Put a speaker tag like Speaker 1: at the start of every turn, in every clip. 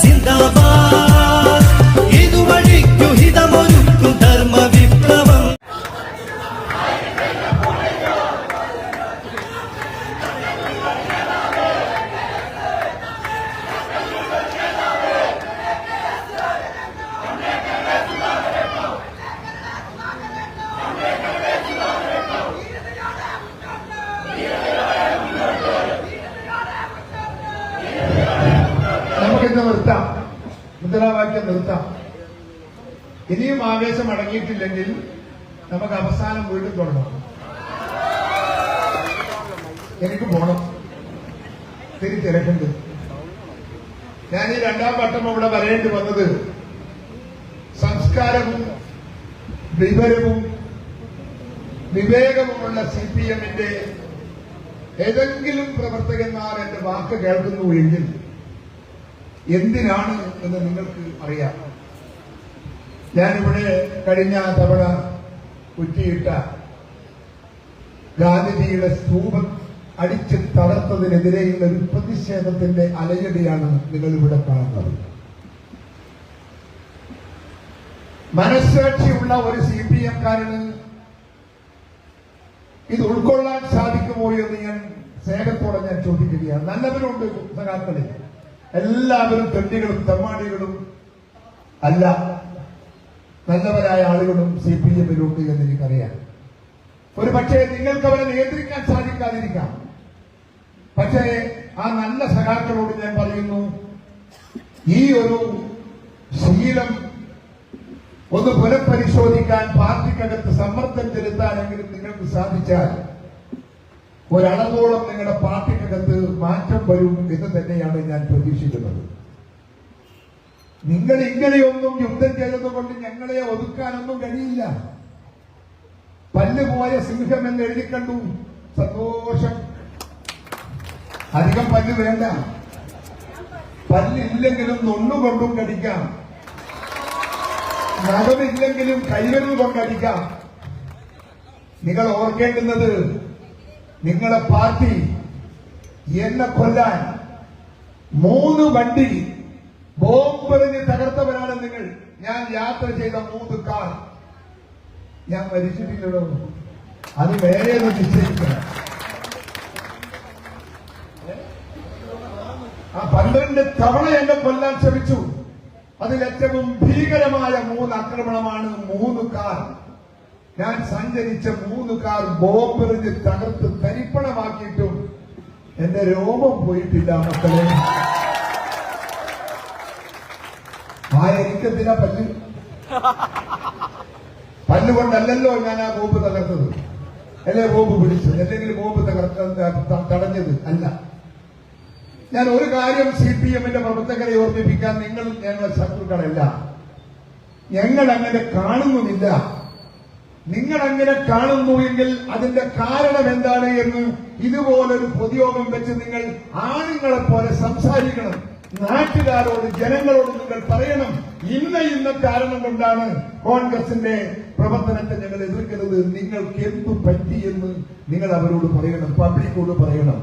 Speaker 1: സിന്ദാബാദ് ഇതുവഴിക്കു ഹിതമൊരുക്കും ധർമ്മ വിപ്ലവം.
Speaker 2: നിർത്താം, മുദ്രാവാക്യം നിർത്താം. ഇനിയും ആവേശം അടങ്ങിയിട്ടില്ലെങ്കിൽ നമുക്ക് അവസാനം വീണ്ടും തുടങ്ങാം. എനിക്ക് പോണം, തിരിച്ചിരക്കുണ്ട്. ഞാൻ ഈ രണ്ടാം വട്ടം ഇവിടെ വരേണ്ടി വന്നത് സംസ്കാരവും വിവരവും വിവേകവുമുള്ള CPM-ന്റെ ഏതെങ്കിലും പ്രവർത്തകന്മാർ എന്റെ വാക്ക് കേൾക്കുന്നു എങ്കിൽ എന്തിനാണ് എന്ന് നിങ്ങൾക്ക് അറിയാം. ഞാനിവിടെ കഴിഞ്ഞ തവണ കുറ്റിയിട്ട ഗാന്ധിജിയുടെ സ്തൂപം അടിച്ച് തകർത്തതിനെതിരെയുള്ള ഒരു പ്രതിഷേധത്തിന്റെ അലയടിയാണ് നിങ്ങൾ ഇവിടെ കാണുന്നത്. മനസ്സാക്ഷിയുള്ള ഒരു CPM-കാരന് ഇത് ഉൾക്കൊള്ളാൻ സാധിക്കുമോ എന്ന് ഞാൻ സ്നേഹത്തോടെ ഞാൻ ചോദിക്കുകയാണ്. നല്ലവരുണ്ട് സഖാക്കളിൽ, എല്ലാവരും തെണ്ടികളും തെമ്മാടികളും അല്ല, നല്ലവരായ ആളുകളും CPM-ലുണ്ട് എന്ന് എനിക്കറിയാം. ഒരു പക്ഷേ നിങ്ങൾക്ക് അവരെ നിയന്ത്രിക്കാൻ സാധിക്കാതിരിക്കാം. പക്ഷേ ആ നല്ല സഖാക്കളോട് ഞാൻ പറയുന്നു, ഈ ഒരു ശീലം ഒന്ന് പുനഃപരിശോധിക്കാൻ പാർട്ടിക്കകത്ത് സമ്മർദ്ദം ചെലുത്താനെങ്കിലും നിങ്ങൾക്ക് സാധിച്ചാൽ ഒരളവോളം നിങ്ങളുടെ പാർട്ടിക്കകത്ത് മാറ്റം വരും എന്ന് തന്നെയാണ് ഞാൻ പ്രതീക്ഷിക്കുന്നത്. നിങ്ങൾ ഇങ്ങനെയൊന്നും യുദ്ധം ചെയ്തതുകൊണ്ട് ഞങ്ങളെ ഒതുക്കാനൊന്നും കഴിയില്ല. പല്ലുപോയ സിംഹം എന്ന് എഴുതി കണ്ടു, സന്തോഷം. അധികം പല്ല് വേണ്ട, പല്ലില്ലെങ്കിലും തൊണ്ണുകൊണ്ടും കടിക്കാം, നഖമില്ലെങ്കിലും കൈവരുൾ കൊണ്ടടിക്കാം. നിങ്ങൾ ഓർക്കേണ്ടുന്നത്, നിങ്ങളെ പാർട്ടി എന്നെ കൊല്ലാൻ 3 വണ്ടി ബോംബെറിഞ്ഞ് തകർത്തവരാണ് നിങ്ങൾ. ഞാൻ യാത്ര ചെയ്ത 3 കാർ ഞാൻ മരിച്ചിട്ടില്ലല്ലോ, അത് വേറെ നിശ്ചയിക്കണം. ആ 12 തവണ എന്നെ കൊല്ലാൻ ശ്രമിച്ചു. അതിലേറ്റവും ഭീകരമായ 3 ആക്രമണമാണ് 3 കാർ. ഞാൻ സഞ്ചരിച്ച 3 കാർ ബോംബെറിഞ്ഞ് തകർത്ത് തരിപ്പണമാക്കിയിട്ടും എന്റെ രോമം പോയിട്ടില്ല മക്കളെ. എനിക്കെന്തിനാ പല്ല്? പല്ലുകൊണ്ടല്ലോ ഞാൻ ആ ബോംബ് തകർത്തത്, അല്ലെ ബോംബ് പിടിച്ചത്, അല്ലെങ്കിൽ ബോംബ് തടഞ്ഞത് അല്ല. ഞാൻ ഒരു കാര്യം CPM-ന്റെ പ്രവർത്തകരെ ഓർമ്മിപ്പിക്കാൻ, നിങ്ങൾ ഞങ്ങളെ ശത്രുക്കളല്ല, ഞങ്ങൾ അങ്ങനെ കാണുന്നുമില്ല. നിങ്ങൾ അങ്ങനെ കാണുന്നു എങ്കിൽ അതിന്റെ കാരണം എന്താണ് എന്ന് ഇതുപോലൊരു പൊതുയോഗം വെച്ച് നിങ്ങൾ ആണുങ്ങളെ പോലെ സംസാരിക്കണം. നാട്ടുകാരോട്, ജനങ്ങളോട് നിങ്ങൾ പറയണം, ഇന്ന കാരണം കൊണ്ടാണ് കോൺഗ്രസിന്റെ പ്രവർത്തനത്തെ ഞങ്ങൾ എതിർക്കുന്നത്, നിങ്ങൾക്ക് എന്തു പറ്റിയെന്ന് നിങ്ങൾ അവരോട് പറയണം, പബ്ലിക്കോട് പറയണം.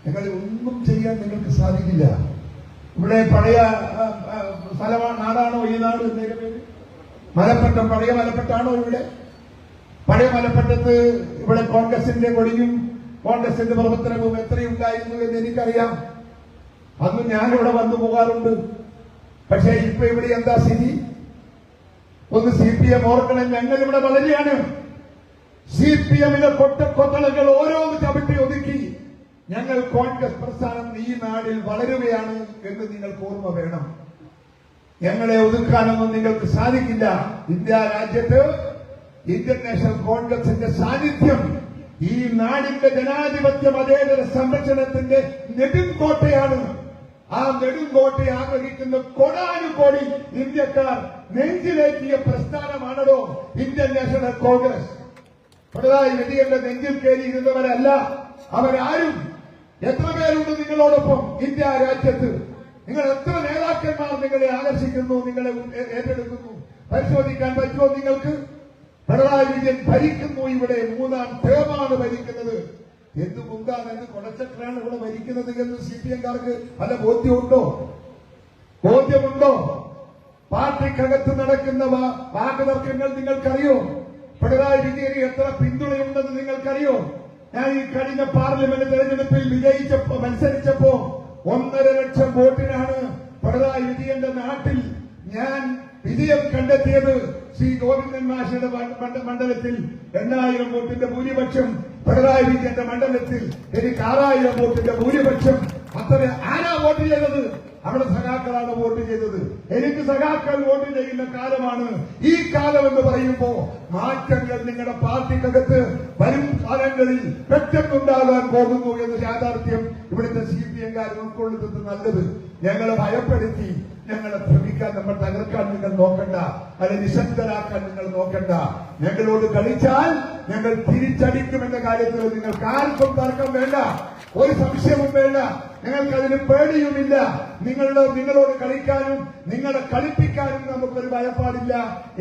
Speaker 2: ഞങ്ങൾ ഒന്നും ചെയ്യാൻ നിങ്ങൾക്ക് സാധിക്കില്ല. ഇവിടെ പഴയ സ്ഥലമാണ്, നാടാണോ ഈ നാട്? മലപ്പട്ടം, പഴയ മലപ്പട്ടാണോ ഇവിടെ? പഴയ മലപ്പട്ടത്ത് ഇവിടെ കോൺഗ്രസിന്റെ കൊടിയും കോൺഗ്രസിന്റെ പ്രവർത്തനവും എത്രയുണ്ടായിരുന്നു എന്ന് എനിക്കറിയാം. അന്ന് ഞാനിവിടെ വന്നു പോകാറുണ്ട്. പക്ഷേ ഇപ്പൊ ഇവിടെ എന്താ സ്ഥിതി? ഒന്ന് CPM ഓർക്കണം, ഞങ്ങൾ ഇവിടെ വളരെയാണ്. CPM-ലെ കൊട്ടക്കൊത്തളകൾ ഓരോന്ന് ചവിട്ടി ഒതുക്കി ഞങ്ങൾ കോൺഗ്രസ് പ്രസ്ഥാനം ഈ നാടിൽ വളരുകയാണ് എന്ന് നിങ്ങൾക്ക് ഓർമ്മ വേണം. ഞങ്ങളെ ഒതുക്കാനൊന്നും നിങ്ങൾക്ക് സാധിക്കില്ല. ഇന്ത്യ രാജ്യത്ത് ഇന്ത്യൻ നാഷണൽ കോൺഗ്രസിന്റെ സാന്നിധ്യം ഈ നാടിന്റെ ജനാധിപത്യ മതേതര സംരക്ഷണത്തിന്റെ നെടുങ്കോട്ടയാണ്. ആ നെടുങ്കോട്ടയെ ആഗ്രഹിക്കുന്ന കോടാനുകോടി ഇന്ത്യക്കാർ നെഞ്ചിലേറ്റിയ പ്രസ്ഥാനമാണല്ലോ ഇന്ത്യൻ നാഷണൽ കോൺഗ്രസ്. പിണറായി വിജയന്റെ നെഞ്ചിൽ കയറിയിരുന്നവരല്ല അവരാരും. എത്ര പേരുണ്ട് നിങ്ങളോടൊപ്പം ഇന്ത്യ രാജ്യത്ത്? നിങ്ങൾ എത്ര നേതാക്കന്മാർ നിങ്ങളെ ആകർഷിക്കുന്നു, നിങ്ങളെ ഏറ്റെടുക്കുന്നു? പരിശോധിക്കാൻ പറ്റുമോ നിങ്ങൾക്ക്? പിണറായി വിജയൻ ഭരിക്കുന്നു, ഇവിടെ 3ാം ടേമാണ് ഭരിക്കുന്നത്. എന്ത് മുന്താണ്, എന്ത് കൊടച്ചക്രാണ് ഇവിടെ ഭരിക്കുന്നത് എന്ന് CPM-കാർക്ക് വല്ല ബോധ്യമുണ്ടോ? ബോധ്യമുണ്ടോ? പാർട്ടിക്കകത്ത് നടക്കുന്ന വാക്കുതർക്കങ്ങൾ നിങ്ങൾക്കറിയോ? പിണറായി വിജയന് എത്ര പിന്തുണയുണ്ടെന്ന് നിങ്ങൾക്കറിയോ? ഞാൻ ഈ കഴിഞ്ഞ പാർലമെന്റ് തെരഞ്ഞെടുപ്പിൽ മത്സരിച്ചപ്പോ 1.5 ലക്ഷം വോട്ടിനാണ് പിണറായി വിജയന്റെ നാട്ടിൽ ഞാൻ വിജയം കണ്ടെത്തിയത്. ശ്രീ ഗോവിന്ദൻ മാഷിയുടെ മണ്ഡലത്തിൽ 8000 വോട്ടിന്റെ ഭൂരിപക്ഷം, പിണറായി വിജയന്റെ മണ്ഡലത്തിൽ എനിക്ക് 6000 വോട്ടിന്റെ ഭൂരിപക്ഷം. അത്ര ആരാ വോട്ട് ചെയ്തത്? അവിടെ സഖാക്കളാണ് വോട്ട് ചെയ്തത്. എനിക്ക് സഖാക്കൾ വോട്ട് ചെയ്യുന്ന കാലമാണ് ഈ കാലം എന്ന് പറയുമ്പോ മാറ്റങ്ങൾ നിങ്ങളുടെ പാർട്ടിക്കകത്ത് വരും കാലങ്ങളിൽ പെട്ടെന്നുണ്ടാകാൻ പോകുന്നു എന്ന യാഥാർത്ഥ്യം ഇവിടുത്തെ CPM-കാർ ഉൾക്കൊള്ളുന്നത് നല്ലത്. ഞങ്ങളെ ഭയപ്പെടുത്തി ഞങ്ങളെ ഭ്രമിക്കാൻ, നമ്മൾ തകർക്കാൻ നിങ്ങൾ നോക്കണ്ട, അല്ലെ നിശബ്ദരാക്കാൻ നിങ്ങൾ നോക്കണ്ട. ഞങ്ങളോട് കളിച്ചാൽ ഞങ്ങൾ തിരിച്ചടിക്കുമെന്ന കാര്യത്തിൽ നിങ്ങൾക്ക് ആർക്കും തർക്കം വേണ്ട, ഒരു സംശയവും വേണ്ട. ഞങ്ങൾക്ക് അതിന് പേടിയുമില്ല. നിങ്ങളോട് കളിക്കാനും നിങ്ങളെ കളിപ്പിക്കാനും നമുക്കൊരു ഭയപ്പാടില്ല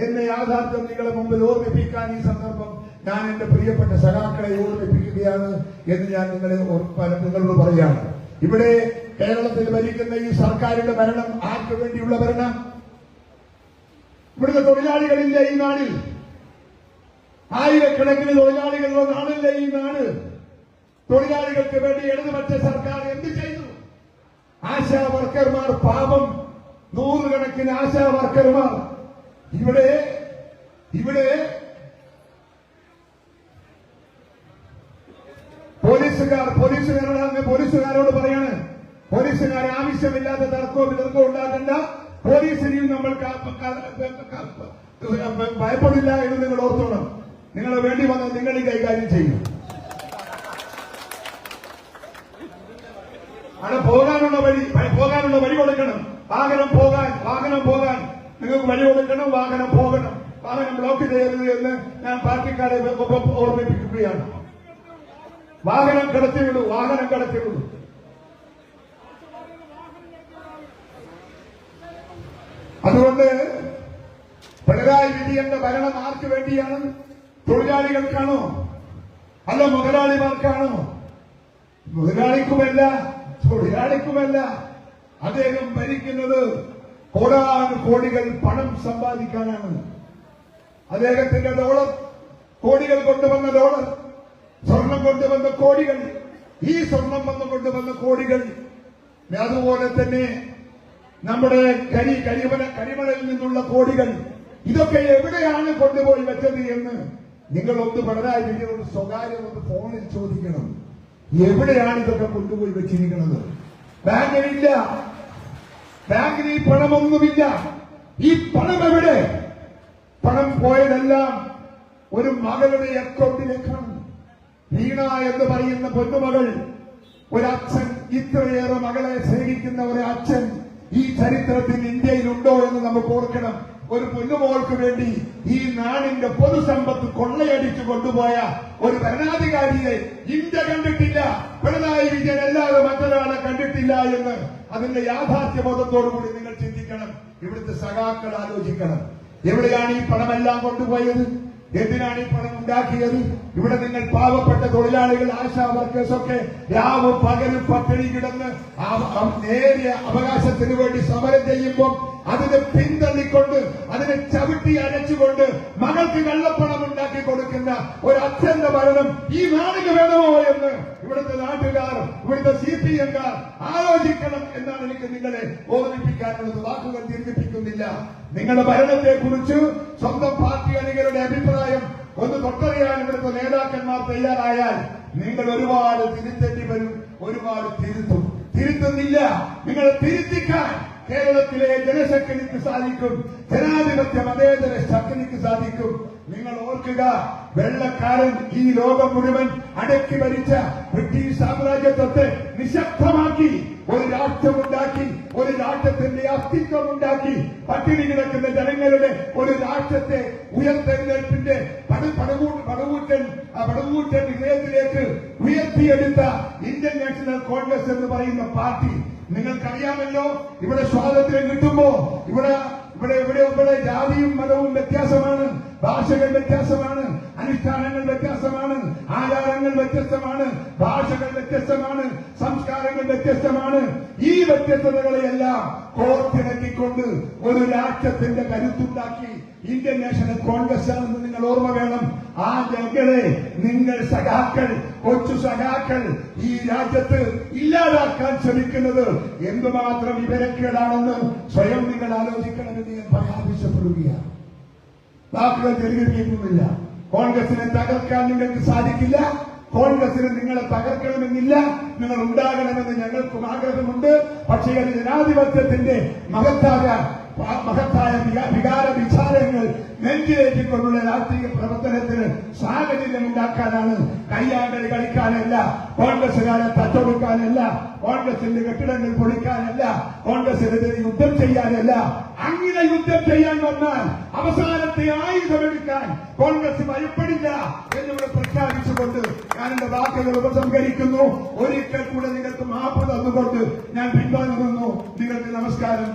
Speaker 2: എന്ന യാഥാർത്ഥ്യം നിങ്ങളെ മുമ്പിൽ ഓർമ്മിപ്പിക്കാൻ ഈ സന്ദർഭം ഞാൻ എന്റെ പ്രിയപ്പെട്ട സഖാക്കളെ ഓർമ്മിപ്പിക്കുകയാണ് എന്ന് ഞാൻ നിങ്ങളോട് പറയാണ്. ഇവിടെ കേരളത്തിൽ ഭരിക്കുന്ന ഈ സർക്കാരിന്റെ ഭരണം ആർക്ക് വേണ്ടിയുള്ള ഭരണം? ഇവിടുത്തെ തൊഴിലാളികളില്ല ഈ നാടിൽ, ആയിരക്കണക്കിന് തൊഴിലാളികളുടെ നാടില്ല ഈ നാട്. തൊഴിലാളികൾക്ക് വേണ്ടി ഇടതുപക്ഷ സർക്കാർ എന്ത് ചെയ്തു? ആശാ വർക്കർമാർ, പാപം, 100 കണക്കിന് ആശാ വർക്കർമാർ ഇവിടെ പോലീസുകാരോട് പറയാണ്, പോലീസുകാരെ ആവശ്യമില്ലാത്ത തർക്കവും ഉണ്ടാക്കണ്ട, പോലീസിനെയും നമ്മൾ ഭയപ്പെടില്ല എന്ന് നിങ്ങൾ ഓർത്തോണം. നിങ്ങളെ വേണ്ടി വന്നാൽ നിങ്ങൾ ഈ കൈകാര്യം ചെയ്യും. അവിടെ പോകാനുള്ള വഴി കൊടുക്കണം. വാഹനം പോകാൻ നിങ്ങൾക്ക് വഴി കൊടുക്കണം. വാഹനം പോകണം. വാഹനം ബ്ലോക്ക് ചെയ്യരുത് എന്ന് ഞാൻ പാർട്ടിക്കാരെ ഓർമ്മിപ്പിക്കുകയാണ്. വാഹനം കടത്തിവിടൂ. അതുകൊണ്ട് പിണറായി വിജയന്റെ ഭരണം ആർക്ക് വേണ്ടിയാണ്? തൊഴിലാളികൾക്കാണോ? അല്ല മുതലാളിമാർക്കാണോ? തൊഴിലാളിക്കുമല്ല. അദ്ദേഹം ഭരിക്കുന്നത് കോടാനുകോടികൾ പണം സമ്പാദിക്കാനാണ്. അദ്ദേഹത്തിന്റെ ഡോളർ, കോടികൾ കൊണ്ടുവന്ന ഡോളർ, സ്വർണം കൊണ്ടുവന്ന കോടികൾ, ഈ സ്വർണം കൊണ്ടുവന്ന കോടികൾ, അതുപോലെ തന്നെ നമ്മുടെ കരിമണലിൽ നിന്നുള്ള കോടികൾ, ഇതൊക്കെ എവിടെയാണ് കൊണ്ടുപോയി വെച്ചത് എന്ന് നിങ്ങളൊന്ന് പിണറായി വിജയനോട് സ്വകാര്യം ഫോണിൽ ചോദിക്കണം. എവിടെയാണ് ഇതൊക്കെ കൊണ്ടുപോയി വെച്ചിരിക്കുന്നത്? ബാങ്കിലില്ല, ബാങ്കിൽ ഈ പണമൊന്നുമില്ല. ഈ പണം എവിടെ? പണം പോയതെല്ലാം ഒരു മകളുടെ അക്കൗണ്ടിലേക്കാണ്. വീണ എന്ന് പറയുന്ന പൊന്നുമകൾ, ഒരച്ഛൻ, ഇത്രയേറെ മകളെ സ്നേഹിക്കുന്ന ഒരു അച്ഛൻ ഈ ചരിത്രത്തിൽ ഇന്ത്യയിലുണ്ടോ എന്ന് നമുക്ക് ഓർക്കണം. ഒരു പൊന്നുമോൾക്ക് വേണ്ടി ഈ നാടിന്റെ പൊതുസമ്പത്ത് കൊള്ളയടിച്ചു കൊണ്ടുപോയ ഒരു ഭരണാധികാരിയെ ഇന്ത്യ കണ്ടിട്ടില്ല. പിണറായി വിജയൻ അല്ലാതെ മറ്റൊരാളെ കണ്ടിട്ടില്ല എന്ന് അതിന്റെ യാഥാർത്ഥ്യബോധത്തോടുകൂടി നിങ്ങൾ ചിന്തിക്കണം. ഇവിടുത്തെ സഖാക്കൾ ആലോചിക്കണം. എവിടെയാണ് ഈ പണമെല്ലാം കൊണ്ടുപോയത്? എന്തിനാണ് ഈ പണം ഉണ്ടാക്കിയത്? ഇവിടെ നിങ്ങൾ പാവപ്പെട്ട തൊഴിലാളികൾ, ആശാ വർക്കേഴ്സൊക്കെ രാവും പകലും പട്ടിണി കിടന്ന് നേരിയ അവകാശത്തിന് വേണ്ടി സമരം ചെയ്യുമ്പോൾ അതിനെ പിന്തള്ളിക്കൊണ്ട്, അതിനെ ചവിട്ടി അരച്ചുകൊണ്ട് മകൾക്ക് കള്ളപ്പണം ഉണ്ടാക്കി കൊടുക്കുന്ന ഒരു അച്ഛന്റെ ഭരണം ഈ നാടിന് വേണമോ എന്ന് ഇവിടുത്തെ നാട്ടുകാർ, ഇവിടുത്തെ CPM-കാർ ആലോചിക്കണം എന്നാണ് എനിക്ക് നിങ്ങളെ ഓർമ്മിപ്പിക്കാനുള്ളത്. വാക്കുകൾ ദീർഘിപ്പിക്കുന്നില്ല. നിങ്ങളുടെ ഭരണത്തെക്കുറിച്ച് സ്വന്തം പാർട്ടി അണികളുടെ അഭിപ്രായം ഒന്ന് തൊട്ടറിയാൻ ഇവിടുത്തെ നേതാക്കന്മാർ തയ്യാറായാൽ നിങ്ങൾ ഒരുപാട് തിരുത്തേണ്ടി വരും, ഒരുപാട് തിരുത്തുന്നില്ല. നിങ്ങളെ തിരുത്തിക്കാൻ കേരളത്തിലെ ജനശക്തിക്ക് സാധിക്കും, ജനാധിപത്യ മതേതര ശക്തിക്ക് സാധിക്കും. നിങ്ങൾ ഓർക്കുക, വെള്ളക്കാരൻ ഈ ലോകം മുഴുവൻ അടക്കി ഭരിച്ച ബ്രിട്ടീഷ് സാമ്രാജ്യത്വത്തെ നിശബ്ദമാക്കി ഒരു രാഷ്ട്രമുണ്ടാക്കി, ഒരു രാഷ്ട്രത്തിന്റെ അസ്തിത്വം ഉണ്ടാക്കി, പട്ടിണി കിടക്കുന്ന ജനങ്ങളുടെ ഒരു രാഷ്ട്രത്തെ ഉയർത്തെഴുന്നേൽപ്പിന്റെ പടകൂറ്റൻ വിജയത്തിലേക്ക് ഉയർത്തിയെടുത്ത ഇന്ത്യൻ നാഷണൽ കോൺഗ്രസ് എന്ന് പറയുന്ന പാർട്ടി, നിങ്ങൾക്കറിയാമല്ലോ, ഇവിടെ സ്വാതന്ത്ര്യം കിട്ടുമ്പോ ഇവിടെ ജാതിയും മതവും വ്യത്യാസമാണ്, ഭാഷകൾ വ്യത്യാസമാണ്, അനുഷ്ഠാനങ്ങൾ വ്യത്യസ്തമാണ്, ആചാരങ്ങൾ വ്യത്യസ്തമാണ്, ഭാഷകൾ വ്യത്യസ്തമാണ്, സംസ്കാരങ്ങൾ വ്യത്യസ്തമാണ്. ഈ വ്യത്യസ്തതകളെയെല്ലാം കോർത്തിണക്കിക്കൊണ്ട് ഒരു രാഷ്ട്രത്തിന്റെ കരുത്തുണ്ടാക്കി ഇന്ത്യൻ നാഷണൽ കോൺഗ്രസ് ആണെന്ന് നിങ്ങൾ ഓർമ്മ വേണം. ആ ജനങ്ങളെ നിങ്ങൾ സഖാക്കൾ, കൊച്ചു സഖാക്കൾ ഈ രാജ്യത്ത് ഇല്ലാതാക്കാൻ ശ്രമിക്കുന്നത് എന്തുമാത്രം വിവരക്കേടാണെന്ന് സ്വയം നിങ്ങൾ ആലോചിക്കണമെന്ന് ഞാൻ ആവശ്യപ്പെടുകയാണ്. വാക്കുകൾ തെളിയിക്കുന്നില്ല. കോൺഗ്രസിനെ തകർക്കാൻ നിങ്ങൾക്ക് സാധിക്കില്ല. കോൺഗ്രസിന് നിങ്ങളെ തകർക്കണമെന്നില്ല, നിങ്ങൾ ഉണ്ടാകണമെന്ന് ഞങ്ങൾക്കും ആഗ്രഹമുണ്ട്. പക്ഷേ അത് ജനാധിപത്യത്തിന്റെ മഹത്തായ വികാര വിചാരങ്ങൾ നെഞ്ചിലേറ്റിക്കൊണ്ടുള്ള രാഷ്ട്രീയ പ്രവർത്തനത്തിന് സാഹചര്യം ഉണ്ടാക്കാനാണ്. കയ്യാങ്കളി കളിക്കാനല്ല, കോൺഗ്രസുകാരെ തച്ചൊടുക്കാനല്ല, കോൺഗ്രസിന്റെ കെട്ടിടങ്ങൾ പൊളിക്കാനല്ല, കോൺഗ്രസിനെതിരെ യുദ്ധം ചെയ്യാനല്ല. അങ്ങനെ യുദ്ധം ചെയ്യാൻ വന്നാൽ അവസാനത്തെ ആയുധമെടുക്കാൻ കോൺഗ്രസ് ഭയപ്പെടില്ല എന്നിവിടെ പ്രഖ്യാപിച്ചുകൊണ്ട് ഞാൻ എന്റെ വാക്കുകൾ ഉപസംഹരിക്കുന്നു. ഒരിക്കൽ കൂടെ നിങ്ങൾക്ക് മാപ്പ് തന്നുകൊണ്ട് ഞാൻ പിൻവാങ്ങുന്നു. നിങ്ങൾക്ക് നമസ്കാരം.